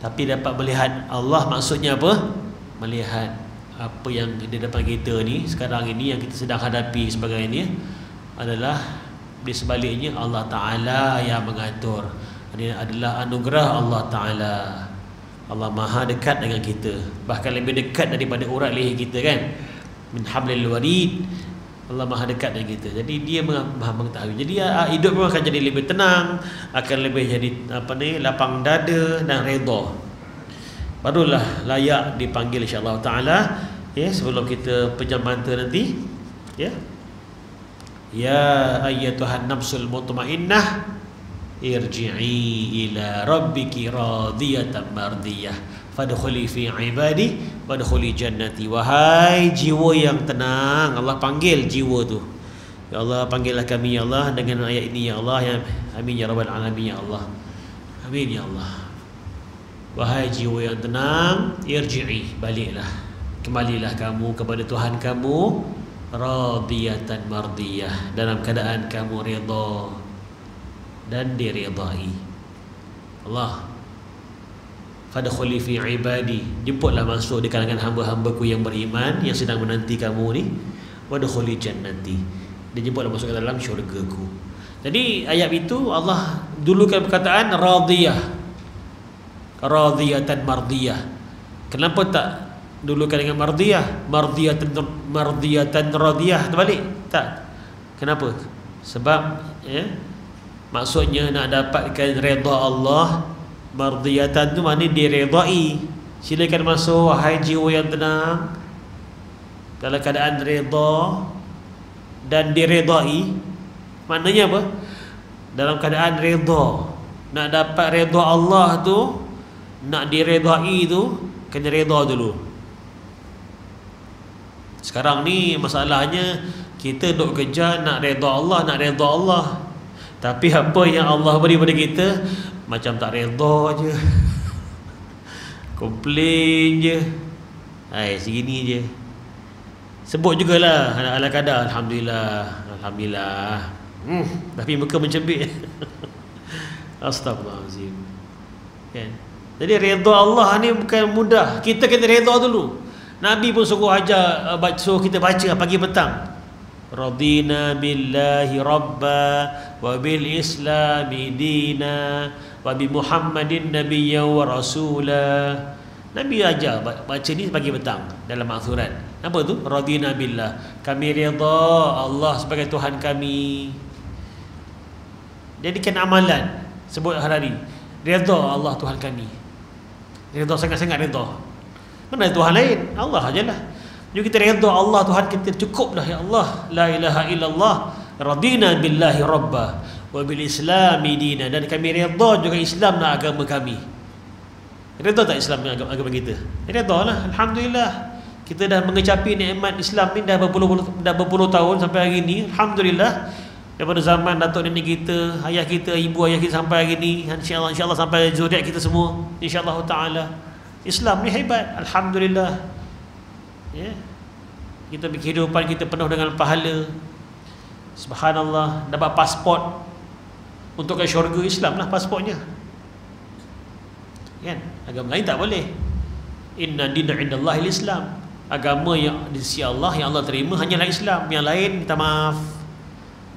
tapi dapat melihat Allah. Maksudnya apa? Melihat apa yang di depan kita ni sekarang ini, yang kita sedang hadapi sebagainya, adalah di sebaliknya Allah Ta'ala yang mengatur. Ini adalah anugerah Allah Ta'ala. Allah Maha dekat dengan kita, bahkan lebih dekat daripada urat leher kita kan, min hablil warid. Allah Maha dekat dengan kita. Jadi dia Maha mengetahui. Jadi hidup pun akan jadi lebih tenang, akan lebih jadi lapang dada dan redha. Barulah layak dipanggil insya-Allah Taala ya sebelum kita pejam mata nanti ya. Ya ayyatuhan nafsul mutmainnah irji'i ila rabbiki radiyatan mardiyah fadkhuli fi ibadi wadkhuli jannati. Wahai jiwa yang tenang, Allah panggil jiwa tu. Ya Allah, panggillah kami ya Allah dengan ayat ini ya Allah, ya amin ya rabbal alamin ya Allah. Amin ya Allah. Wahai jiwa yang tenang, irji'i, baliklah, kembalilah kamu kepada Tuhan kamu, radiyatan mardiyah, dalam keadaan kamu redha dan diridai. Allah, fadkhuli fi ibadi, jemputlah masuk di kalangan hamba-hambaku yang beriman yang sedang menanti kamu ni, wadkhuli jannati, dan jemputlah masuk ke dalam syurgaku. Jadi ayat itu Allah dulukan perkataan radiyah, radiyatan mardiyah. Kenapa tak dulukan dengan mardiyah, mardiyatan radiyah terbalik? Tak. Kenapa? Sebab maksudnya nak dapatkan redha Allah. Mardiyatan tu maknanya diredai. Silakan masuk wahai jiwa yang tenang dalam keadaan redha dan diredai. Maknanya apa? Dalam keadaan redha. Nak dapat redha Allah tu, nak diredai tu, kena redha dulu. Sekarang ni masalahnya kita duk kejar nak redha Allah, nak redha Allah. Tapi apa yang Allah beri pada kita macam tak redha je, komplain je, segini je. Sebut jugalah ala kadar, alhamdulillah. Tapi muka mencebik. Astagfirullahalazim. Kan? Jadi redha Allah ni bukan mudah. Kita kena redha dulu. Nabi pun suruh suruh kita baca pagi petang. Radina billahi rabba wa bil islami dina wa bi Muhammadin nabiyyan wa rasula. Nabi ajar baca ni pagi petang dalam maksurat. Apa tu? Radina billah. Kami redha Allah sebagai Tuhan kami. Jadikan amalan. Sebut hari-hari. Redha Allah Tuhan kami. Redha sangat-sangat redha. Mana ada Tuhan lain? Allah ajalah. Jom kita redha Allah Tuhan kita, cukup dah ya Allah. La ilaha illallah. Radina billahi rabba wa bil islami dina. Dan kami redha juga Islam dan agama kami. Redha tak Islam dan agama kita? Redha lah. Alhamdulillah. Kita dah mengecapi nikmat Islam ni dah berpuluh tahun sampai hari ni. Alhamdulillah. Daripada zaman datuk nenek kita, ayah kita, ibu ayah kita sampai hari ni, insya-Allah sampai zuriat kita semua, insya-Allah taala. Islam ni hebat, alhamdulillah. Ya. Kita kehidupan kita penuh dengan pahala. Subhanallah, dapat pasport untuk ke syurga, Islam lah pasportnya. Kan? Agama lain tak boleh. Inna dina indallahil Islam. Agama yang di sisi Allah yang Allah terima hanyalah Islam. Yang lain minta maaf.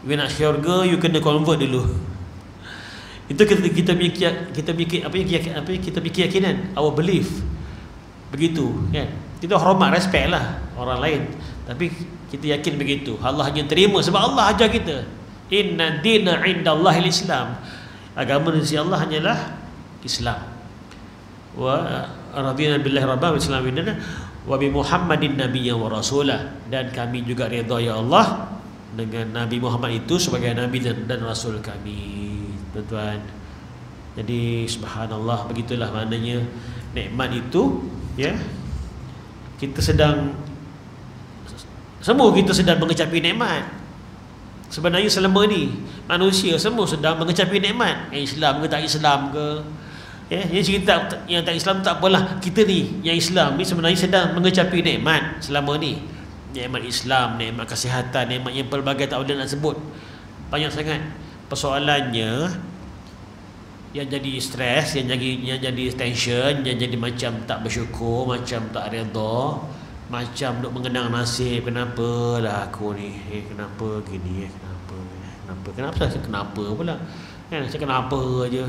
You nak syurga, you kena convert dulu. Itu kita keyakinan, our belief. Begitu, kan? Kita hormat, respect lah orang lain. Tapi kita yakin begitu. Allah hanya terima sebab Allah ajar kita. Inna dina indallahil Islam. Agama di sisi Allah hanyalah Islam. Wa radina billahi rabban wa islami dinana wa bi Muhammadin nabiyyan wa rasulah. Dan kami juga redha ya Allah dengan Nabi Muhammad itu sebagai Nabi dan Rasul kami, tuan-tuan. Jadi subhanallah, begitulah maknanya nikmat itu, ya. Kita sedang mengecapi nikmat. Sebenarnya selama ni manusia semua sedang mengecapi nikmat. Islam ke tak Islam ke, ya, yang cerita yang tak Islam tak apalah. Kita ni yang Islam ni sebenarnya sedang mengecapi nikmat selama ni. Nikmat Islam, nikmat kesihatan, nikmat yang pelbagai tak boleh nak sebut. Banyak sangat. Persoalannya yang jadi stres, yang jadi tension, yang jadi macam tak bersyukur, macam tak redha, macam duk mengenang nasib. Kenapa lah aku ni? Kenapa gini? Kenapa pula? Kan saya kenapa aja.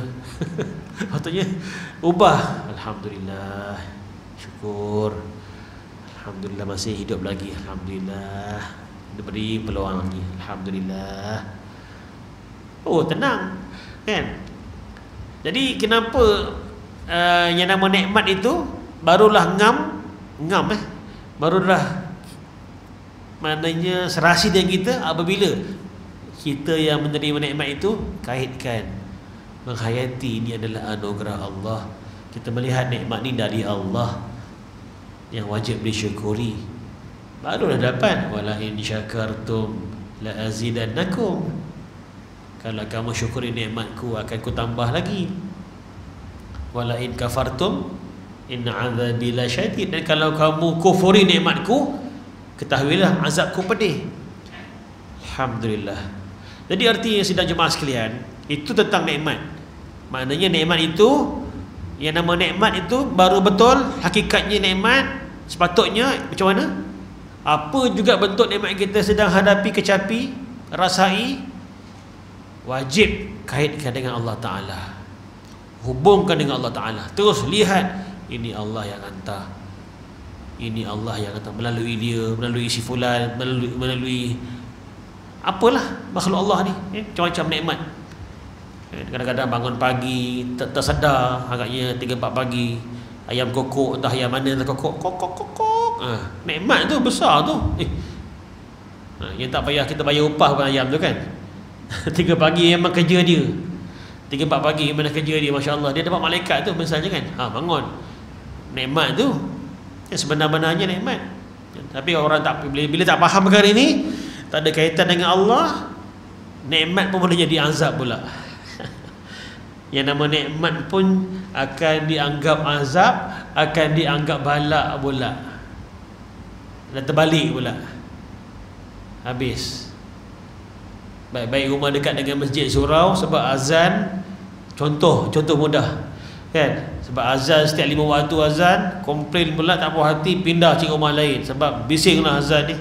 Patutnya ubah. Alhamdulillah. Syukur. Alhamdulillah masih hidup lagi. Alhamdulillah diberi peluang lagi. Alhamdulillah. Oh, tenang, kan? Jadi kenapa yang nama nikmat itu barulah barulah maknanya serasi dengan kita apabila kita yang menerima nikmat itu kaitkan, menghayati ini adalah anugerah Allah. Kita melihat nikmat ini dari Allah yang wajib disyukuri, barulah dapat. Wala in syakartum la azidannakum. Kalau kamu syukuri nikmatku, akan ku tambah lagi. Wala in kafartum inna azabi lasyadid. Dan kalau kamu kufuri nikmatku, ketahuilah azabku pedih. Alhamdulillah. Jadi artinya sidang jemaah sekalian, itu tentang nikmat. Maknanya nikmat itu, yang nama nikmat itu baru betul hakikatnya nikmat. Sepatutnya macam mana? Apa juga bentuk nikmat kita sedang hadapi, kecapi, rasai, wajib kaitkan dengan Allah Ta'ala, hubungkan dengan Allah Ta'ala. Terus lihat, ini Allah yang hantar, ini Allah yang hantar, melalui dia, melalui si fulan, melalui apalah makhluk Allah ni, macam-macam nikmat. Kadang-kadang bangun pagi tersedar agaknya 3-4 pagi, ayam kokok, entah ayam mana lah, kokok. Nikmat tu besar tu. Yang tak payah kita bayar upah bukan ayam tu kan. 3 pagi memang kerja dia. 3-4 pagi memang kerja dia, masya-Allah. Dia dapat malaikat tu misalnya kan. Bangun. Nikmat tu sebenar-benarnya nikmat. Tapi orang tak, bila tak faham perkara ni, tak ada kaitan dengan Allah, nikmat pun boleh jadi azab pula. Yang nama nikmat pun akan dianggap azab, akan dianggap balak pula. Dan terbalik pula. Habis. Baik-baik rumah dekat dengan masjid surau, sebab azan, contoh mudah kan, sebab azan setiap 5 waktu azan, komplain pula tak puas hati, pindah cari rumah lain sebab bisinglah azan ni.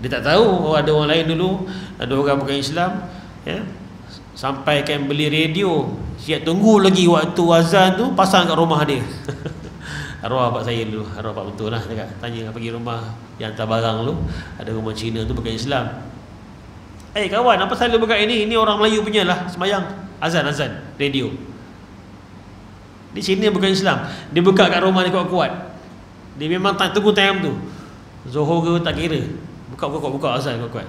Dia tak tahu ada orang lain dulu, ada orang bukan Islam ya, sampaikan beli radio, siap tunggu lagi waktu azan tu, pasang kat rumah dia. Arwah bapak saya dulu, arwah bapak betul lah, tanya pergi rumah yang hantar barang dulu, ada rumah Cina tu bukan Islam. Kawan, apa selalu buka ini? Ini orang Melayu punya lah, semayang azan radio. Di sini bukan Islam. Dia buka kat rumah dia kuat-kuat. Dia memang tak tunggu time tu. Zuhur ke tak kira. Buka azan kuat-kuat.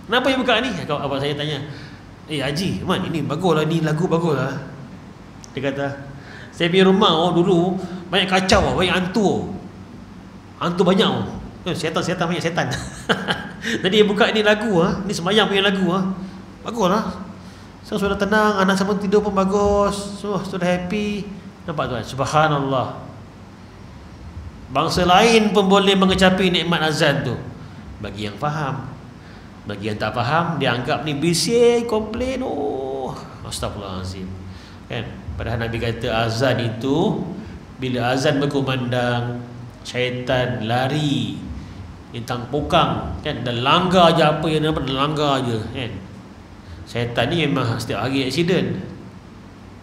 Kenapa dia buka ni? Abang saya tanya. Haji, Man, ini baguslah, ni lagu baguslah. Dia kata, saya punya rumah dulu banyak kacau, banyak hantu. Hantu banyak. Setan banyak setan. Jadi dia buka ni lagu ni semayang punya lagu baguslah. So sudah tenang, anak semua tidur pun bagus. So sudah happy. Nampak tuan? Subhanallah. Bangsa lain pun boleh mengecapi nikmat azan tu. Bagi yang faham. Bagi yang tak faham, dia anggap ni bising, komplain. Astagfirullahalazim. Kan? Padahal Nabi kata azan itu, bila azan berkumandang, syaitan lari, intang pukang kan, dan langgar je apa yang dapat, langgar je kan. Syaitan ni memang setiap hari aksiden.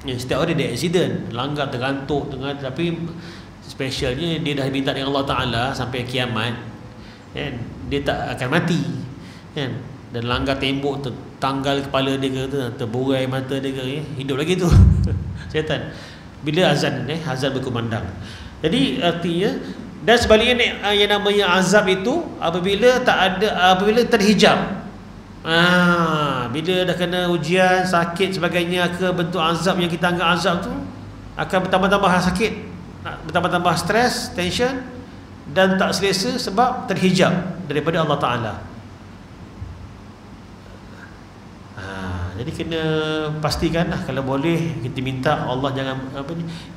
Setiap hari dia aksiden, langgar, tergantuk, tapi specialnya dia dah minta dengan Allah Ta'ala sampai kiamat kan, dia tak akan mati kan. Dan langgar tembok, tertanggal kepala dia ke, terburai mata dia ke, hidup lagi tu. Syaitan bila azan berkumandang. Jadi artinya, dan sebaliknya yang namanya azab itu apabila terhijab. Bila dah kena ujian, sakit sebagainya, ke bentuk azab yang kita anggap azab tu akan bertambah-tambah sakit, bertambah-tambah stres, tension, dan tak selesa sebab terhijab daripada Allah Ta'ala. Jadi kena pastikan kalau boleh kita minta Allah jangan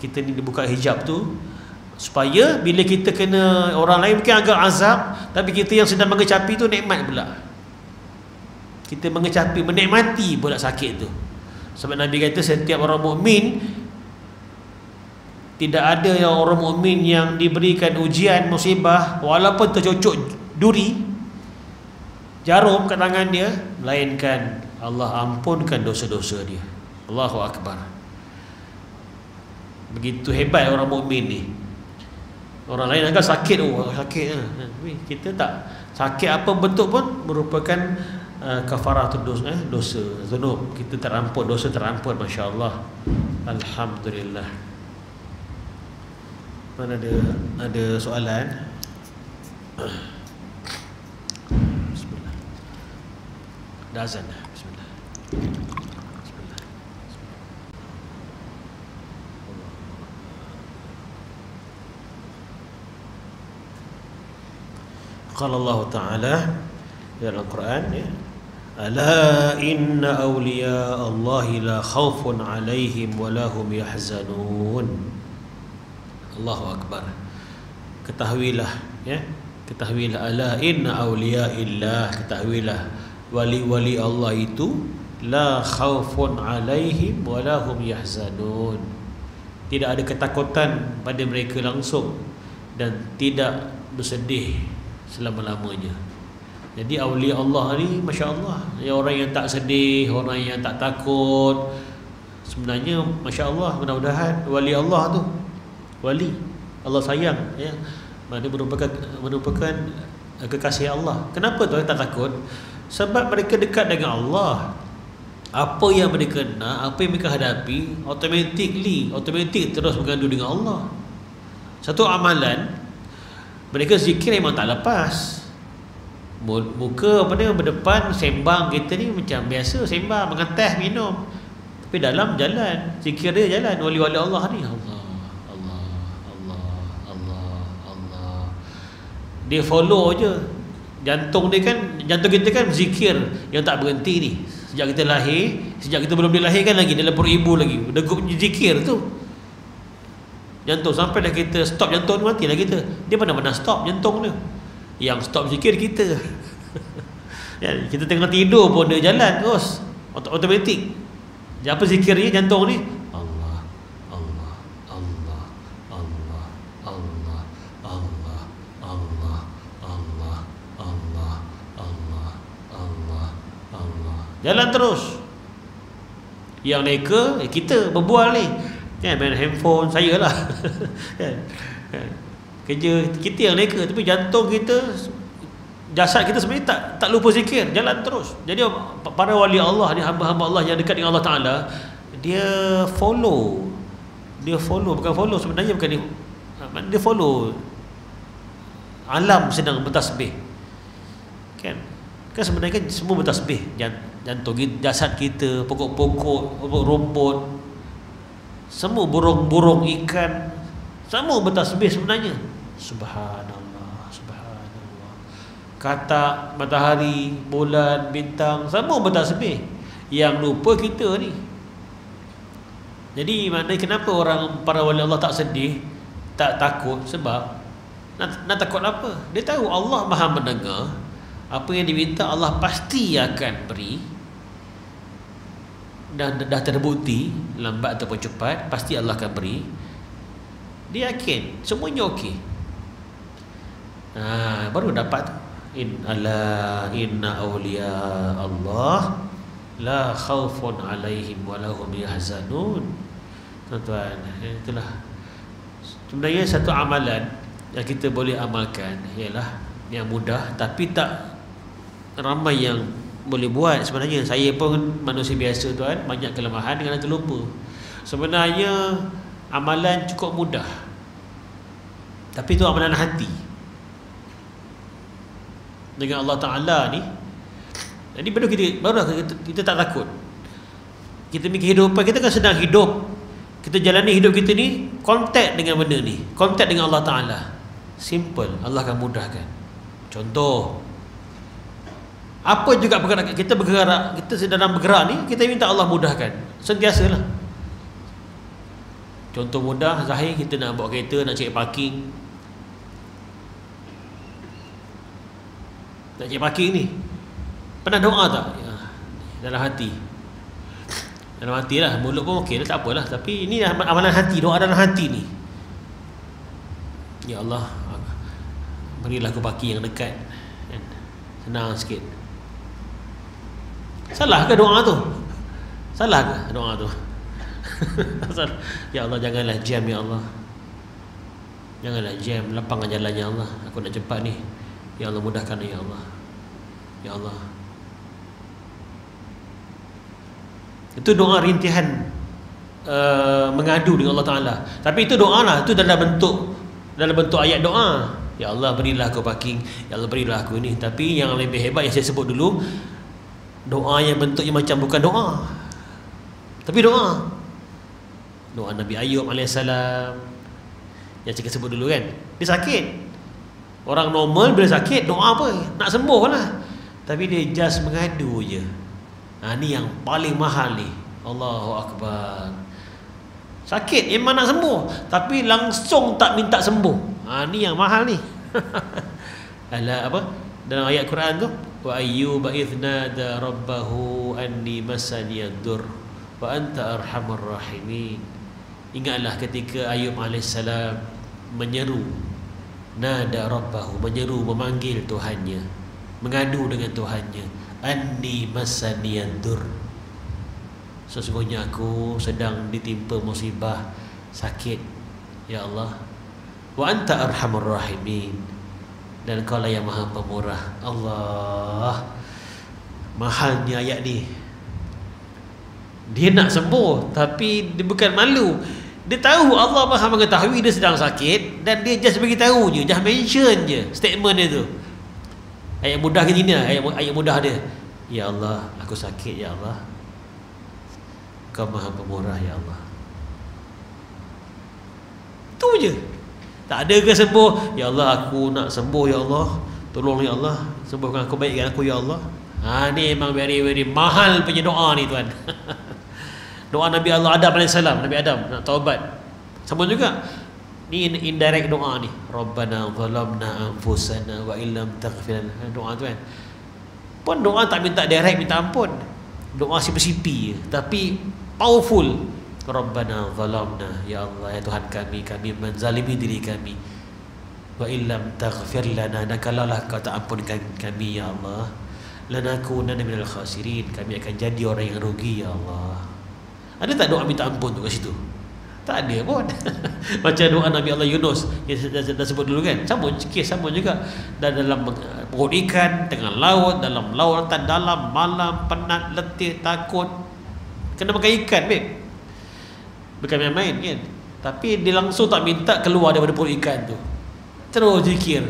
kita ni dibuka hijab tu, supaya bila kita kena orang lain mungkin agak azab, tapi kita yang sedang mengecapi tu nikmat pula. Kita mengecapi, menikmati pula sakit tu. Sebab Nabi kata setiap orang mukmin, tidak ada yang orang mukmin yang diberikan ujian, musibah, walaupun tercocok duri, jarum kat tangan dia, melainkan Allah ampunkan dosa-dosa dia. Allahu Akbar. Begitu hebat orang mukmin ni. Orang lain agak sakit, sakit. Kita tak. Sakit apa bentuk pun merupakan kafaratul dosa, zunub. Kita terampun, dosa terampun, masya-Allah. Alhamdulillah. Mana ada soalan? Bismillah. Dah azan dah. Bismillah. Bismillah. Qala Allah Ta'ala dalam Al-Quran ya, ala inna awliya Allahi la khawfun alaihim wa lahum yahzanun. Allahu Akbar. Ketahuilah ya, ketahuilah, ala inna awliya illah, ketahuilah wali-wali Allah itu la khawfun alaihim wa lahum yahzanun. Tidak ada ketakutan pada mereka langsung dan tidak bersedih selama-lamanya. Jadi awliya Allah ni masya-Allah, orang yang tak sedih, orang yang tak takut, sebenarnya masya-Allah. Mudah-mudahan wali Allah tu, wali Allah sayang ya, mana merupakan kekasih Allah. Kenapa tu tak takut? Sebab mereka dekat dengan Allah. Apa yang mereka nak, apa yang mereka hadapi, automatik terus mengandung dengan Allah. Satu amalan mereka zikir memang tak lepas. Muka berdepan sembang kita ni macam biasa sembang, makan teh, minum, tapi dalam jalan zikir dia jalan. Wali-wali Allah ni Allah, dia follow je. Jantung kita kan zikir yang tak berhenti ni. Sejak kita lahir Sejak kita belum dilahirkan lagi, dalam perut ibu lagi, degup zikir tu. Jantung sampai dah kita stop jantung tu, matilah kita. Dia mana-mana stop jantung dia. Yang stop zikir kita. Ya, kita tengah tidur pun dia jalan terus, automatik. Apa zikir ni jantung ni? Allah, Allah, Allah, Allah, Allah, Allah, Allah, Allah, Allah, Allah, Allah, Allah. Jalan terus. Yang neka kita berbual ni, kan, main handphone saya lah. Kerja kita yang neka, tapi jantung kita, jasad kita sebenarnya tak lupa zikir, jalan terus. Jadi para wali Allah ni, hamba-hamba Allah yang dekat dengan Allah Ta'ala, dia follow bukan follow sebenarnya, bukan dia follow alam sedang bertasbih, kan sebenarnya kan semua bertasbih. Jantung, jasad kita, pokok-pokok, rumput, semua burung-burung, ikan, semua bertasbih sebenarnya. Subhanallah, subhanallah. Katak, matahari, bulan, bintang, semua bertasbih. Yang lupa kita ni. Jadi maknanya kenapa orang para wali Allah tak sedih, tak takut? Sebab nak takut apa? Dia tahu Allah Maha mendengar. Apa yang diminta Allah pasti akan beri. Dan dah terbukti, lambat ataupun cepat, pasti Allah akan beri. Dia yakin semuanya okey. Baru dapat tu. Inna awliya Allah la khawfun alaihim wa lahum yahzanun. Tuan-tuan, itulah sebenarnya satu amalan yang kita boleh amalkan, ialah yang mudah, tapi tak ramai yang boleh buat. Sebenarnya saya pun manusia biasa, tuan, banyak kelemahan dengan terlupa. Sebenarnya amalan cukup mudah, tapi itu amalan hati dengan Allah Ta'ala ni. Jadi baru kita tak takut. Kita mikir kehidupan kita kan sedang hidup, kita jalani hidup kita ni, kontak dengan benda ni, kontak dengan Allah Ta'ala. Simple, Allah akan mudahkan. Contoh, apa juga bergerak, kita bergerak, kita sedang bergerak ni, kita minta Allah mudahkan. Sentiasalah. Contoh mudah, Zahir, kita nak bawa kereta, nak cari parking. Nak cari parking ni, pernah doa tak? Ya, dalam hati. Dalam hati lah, mulut pun okey lah, tak apalah. Tapi ini amalan hati, doa dalam hati ni. Ya Allah, berilah aku parking yang dekat. Senang sikit. Salah ke doa tu? Salah ke doa tu? Ya Allah, janganlah jam, ya Allah. Janganlah jam, lapangkan jalan, ya Allah. Aku nak cepat ni. Ya Allah, mudahkan, ya Allah. Ya Allah. Itu doa rintihan, mengadu dengan Allah Ta'ala. Tapi itu doa lah, itu dalam bentuk ayat doa. Ya Allah, berilah aku parking. Ya Allah, berilah aku ini. Tapi yang lebih hebat yang saya sebut dulu, doa yang bentuknya macam bukan doa, tapi doa Nabi Ayub AS yang saya sebut dulu kan. Dia sakit. Orang normal bila sakit doa apa? Nak sembuh lah. Tapi dia just mengadu je. Ni yang paling mahal ni. Allahu Akbar. Sakit memang nak sembuh, tapi langsung tak minta sembuh. Ni yang mahal ni. Alah apa? Dalam ayat Quran tu, wa ayyuba idh nada rabbahu anni masani ad-dur wa anta arhamur rahimin. Ingatlah ketika Ayub AS menyeru, nada rabbahu, menyeru, memanggil Tuhannya, mengadu dengan Tuhannya, anni masani ad-dur, sesungguhnya aku sedang ditimpa musibah, sakit, ya Allah. Wa anta arhamur rahimin, dan Kau lah yang Maha Pemurah. Allah, mahalnya ayat ni. Dia nak sembuh, tapi dia bukan malu. Dia tahu Allah Maha mengetahui dia sedang sakit, dan dia just beritahu je, just mention je statement dia tu. Ayat mudah ke ni, ayat mudah dia. Ya Allah, aku sakit, ya Allah. Kau Maha Pemurah, ya Allah. Itu je. Tak ada ke sembuh? Ya Allah, aku nak sembuh, ya Allah. Tolong, ya Allah. Sembuhkan aku, baikkan aku, ya Allah. Ni memang very mahal punya doa ni tuan. Doa Nabi Allah Adam AS, Nabi Adam nak taubat. Sama juga. Ni indirect doa ni. Rabbana zalamna anfusana wa illam taghfir lana. Doa tu kan. Pun doa tak minta direct minta ampun. Doa sipi-sipi tapi powerful. Rabbana zalamna, ya Allah, ya Tuhan kami menzalimi diri kami. Wa illam taghfir lana, dan kalaulah kau tak ampunkan kami ya Allah, lanakunanna minal khasirin, kami akan jadi orang yang rugi ya Allah. Ada tak doa minta ampun tu kat situ? Tak ada pun. Macam doa Nabi Allah Yunus yang dah sebut dulu kan, sama juga. Dan dalam perut ikan, tengah laut, dalam lautan dalam, malam, penat, letih, takut, kena makan ikan babe. Bukan main-main kan. Tapi dia langsung tak minta keluar daripada perut ikan tu, terus zikir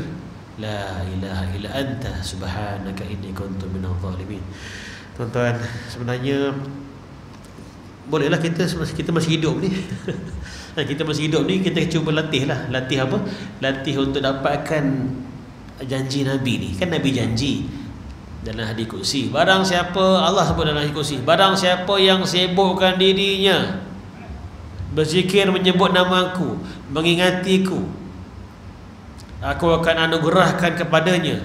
la ilaha illa anta subhanaka inni kuntu minadh dhalimin. Tuan-tuan, sebenarnya bolehlah kita masih hidup ni. Kita masih hidup ni, kita cuba latih lah. Latih apa? Latih untuk dapatkan janji Nabi ni. Kan Nabi janji dalam hadis kursi, barang siapa, Allah sebut dalam hadis kursi, barang siapa yang sibukkan dirinya berzikir, menyebut nama aku, mengingatiku, aku akan anugerahkan kepadanya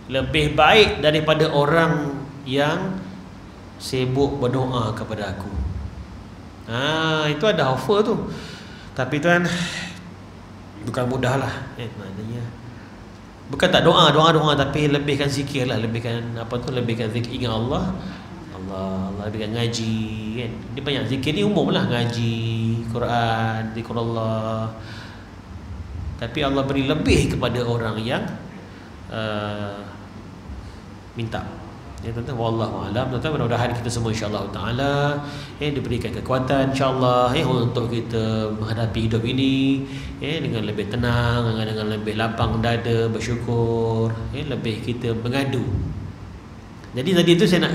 lebih baik daripada orang yang sibuk berdoa kepada aku. Itu ada offer tu. Tapi tuan, bukan mudah lah. Maknanya bukan tak doa, tapi lebihkan zikir lah, lebihkan zikir, ingat Allah, lebihkan ngaji kan. Dia banyak zikir ni umum lah, ngaji Quran, zikir Allah. Tapi Allah beri lebih kepada orang yang minta. Ya tuan-tuan, wallahu alam. Tuan-tuan, mudah-mudahan kita semua insya-Allah taala diberikan kekuatan insya-Allah untuk kita menghadapi hidup ini dengan lebih tenang, dengan lebih lapang dada, bersyukur, lebih kita mengadu. Jadi tadi tu saya nak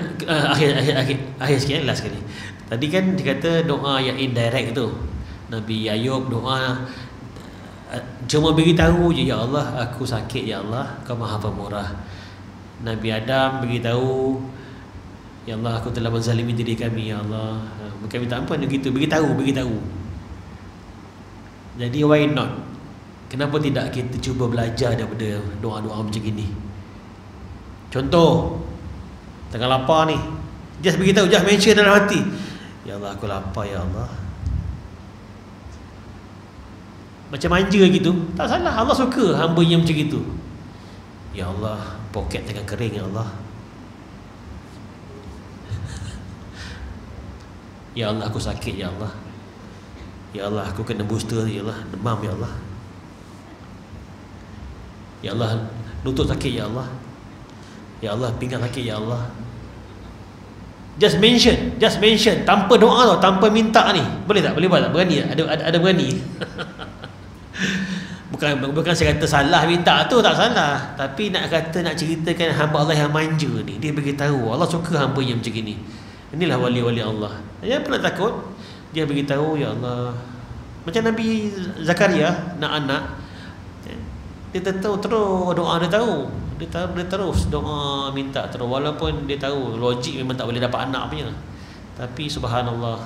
akhir sikit, last sekali. Tadi kan dikata doa yang indirect tu. Nabi Ayub doa cuma beritahu je, ya Allah aku sakit, ya Allah kau Maha Pemurah. Nabi Adam beritahu, ya Allah aku telah menzalimi diri kami, ya Allah. Bukan minta ampun begitu, beritahu. Jadi why not? Kenapa tidak kita cuba belajar daripada doa-doa macam gini? Contoh, tengah lapar ni, just beritahu, just mention dalam hati, ya Allah aku lapar, ya Allah. Macam manja gitu, tak salah. Allah suka hamba yang macam gitu. Ya Allah, poket tengah kering, ya Allah. Ya Allah aku sakit, ya Allah. Ya Allah aku kena booster, ya Allah, demam, ya Allah. Ya Allah lutut sakit, ya Allah. Ya Allah pinggang sakit, ya Allah. Just mention tanpa doa tau, tanpa minta ni. Boleh tak? Boleh buat tak? Berani tak? Ada berani? Bukan saya kata salah minta tu, tak salah. Tapi nak ceritakan hamba Allah yang manja ni, dia beritahu Allah suka hamba yang macam ni. Inilah wali-wali Allah. Jangan pernah takut. Dia beritahu, ya Allah. Macam Nabi Zakaria nak anak, dia tahu terus doa, dia tahu. Dia terus doa minta terus, walaupun dia tahu logik memang tak boleh dapat anak punya. Tapi subhanallah,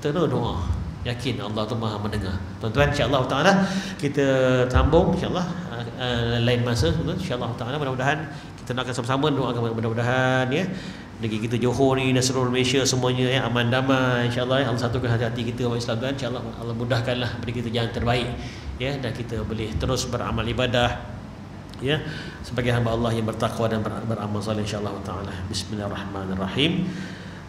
terus doa. Yakin Allah tu Maha mendengar. Tuan-tuan, insya-Allah taala kita sambung insya-Allah lain masa, insya-Allah taala. Mudah-mudahan kita nak sama-sama doakan, mudah-mudahan negeri kita Johor ni dan seluruh Malaysia semuanya aman damai insya-Allah. Allah satukan hati-hati kita orang Islam, dan insya-Allah Allah mudahkanlah bagi kita jalan terbaik dan kita boleh terus beramal ibadah sebagai hamba Allah yang bertakwa dan beramal saleh insya-Allah taala. Bismillahirrahmanirrahim.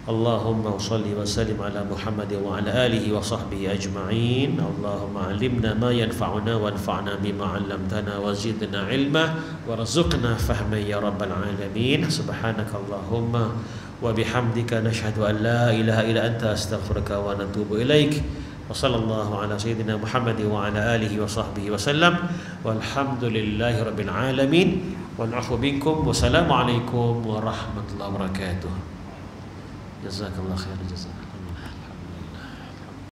Allahumma salli wa sallim ala Muhammad wa ala alihi wa sahbihi ajma'in. Allahumma alimna ma yanfa'una wanfa'na bima 'allamtana wa zidna ilma warzuqna fahman ya rabbal alamin. Subhanakallahumma wa bihamdika nashhadu an la ilaha illa anta astaghfiruka wa natubu ilaik. Wa sallallahu ala sayyidina Muhammad wa ala alihi wa sahbihi wa sallam. Walhamdulillahi rabbil alamin. Wal 'afwu minkum. Wassalamu alaikum warahmatullahi wabarakatuh. Jazakallah khairan jazaa.